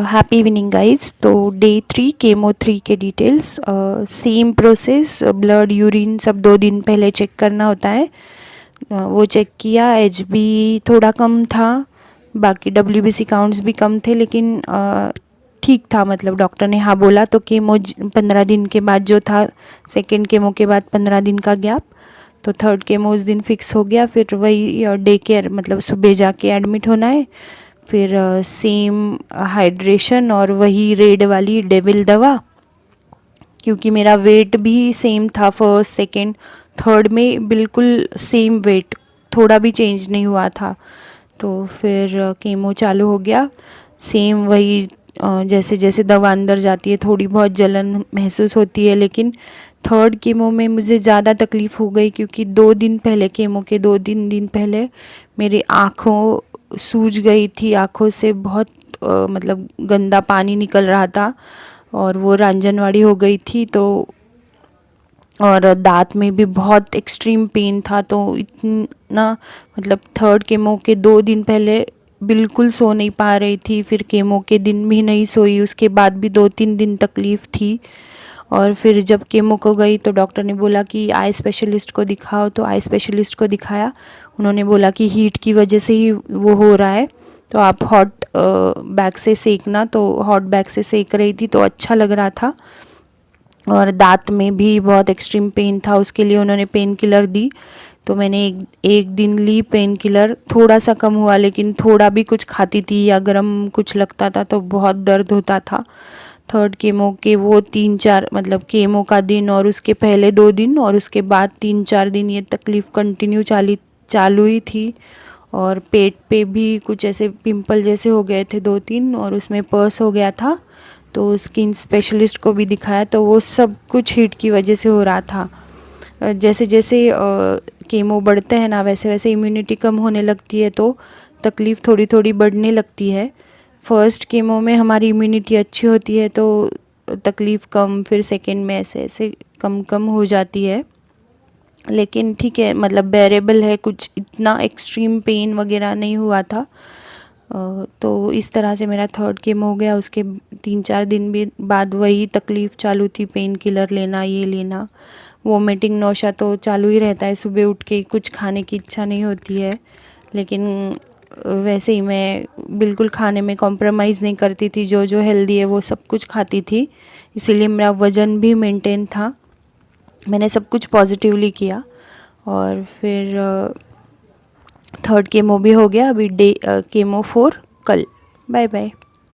Happy evening guys. तो day 3 chemo 3 के details, same process, blood urine सब 2 दिन पहले चेक करना होता है। वो चेक किया, एचबी थोड़ा कम था, बाकी डब्ल्यूबीसी काउंट्स भी कम थे, लेकिन ठीक था। मतलब डॉक्टर ने हाँ बोला। तो केमो 15 दिन के बाद जो था, सेकेंड केमो के बाद 15 दिन का गैप, तो थर्ड केमो उस दिन फिक्स हो गया। फिर वही डे केयर, मतलब सुबह जाके एडमिट होना है। फिर सेम हाइड्रेशन और वही रेड वाली डेविल दवा, क्योंकि मेरा वेट भी सेम था फर्स्ट सेकंड थर्ड में, बिल्कुल सेम वेट, थोड़ा भी चेंज नहीं हुआ था। तो फिर केमो चालू हो गया। सेम वही, जैसे जैसे दवा अंदर जाती है थोड़ी बहुत जलन महसूस होती है, लेकिन थर्ड केमो में मुझे ज़्यादा तकलीफ़ हो गई, क्योंकि 2 दिन पहले, केमो के 2-3 दिन पहले मेरी आँखों सूज गई थी। आँखों से बहुत मतलब गंदा पानी निकल रहा था और वो रांजनवाड़ी हो गई थी। तो और दांत में भी बहुत एक्सट्रीम पेन था। तो इतना, मतलब थर्ड केमो के 2 दिन पहले बिल्कुल सो नहीं पा रही थी। फिर केमो के दिन भी नहीं सोई, उसके बाद भी 2-3 दिन तकलीफ़ थी। और फिर जब केमो को गई तो डॉक्टर ने बोला कि आई स्पेशलिस्ट को दिखाओ। तो आई स्पेशलिस्ट को दिखाया। उन्होंने बोला कि हीट की वजह से ही वो हो रहा है, तो आप हॉट बैग से सेकना। तो हॉट बैग से सेक रही थी तो अच्छा लग रहा था। और दांत में भी बहुत एक्सट्रीम पेन था, उसके लिए उन्होंने पेन किलर दी। तो मैंने एक दिन ली पेन किलर, थोड़ा सा कम हुआ, लेकिन थोड़ा भी कुछ खाती थी या गर्म कुछ लगता था तो बहुत दर्द होता था। थर्ड केमो के वो 3-4, मतलब केमो का दिन और उसके पहले 2 दिन और उसके बाद 3-4 दिन ये तकलीफ़ कंटिन्यू चालू ही थी। और पेट पे भी कुछ ऐसे पिंपल जैसे हो गए थे 2-3, और उसमें पर्स हो गया था। तो स्किन स्पेशलिस्ट को भी दिखाया, तो वो सब कुछ हीट की वजह से हो रहा था। जैसे जैसे केमो बढ़ते हैं ना, वैसे वैसे इम्यूनिटी कम होने लगती है, तो तकलीफ़ थोड़ी थोड़ी बढ़ने लगती है। फर्स्ट केमो में हमारी इम्यूनिटी अच्छी होती है तो तकलीफ़ कम, फिर सेकंड में ऐसे ऐसे कम कम हो जाती है। लेकिन ठीक है, मतलब बेरेबल है, कुछ इतना एक्सट्रीम पेन वगैरह नहीं हुआ था। तो इस तरह से मेरा थर्ड केमो हो गया। उसके 3-4 दिन भी बाद वही तकलीफ़ चालू थी, पेन किलर लेना, ये लेना, वोमिटिंग नौशा तो चालू ही रहता है। सुबह उठ के कुछ खाने की इच्छा नहीं होती है, लेकिन वैसे ही मैं बिल्कुल खाने में कॉम्प्रोमाइज़ नहीं करती थी। जो जो हेल्दी है वो सब कुछ खाती थी, इसीलिए मेरा वज़न भी मेंटेन था। मैंने सब कुछ पॉजिटिवली किया। और फिर थर्ड केमो भी हो गया। अभी डे केमो 4 कल। Bye bye.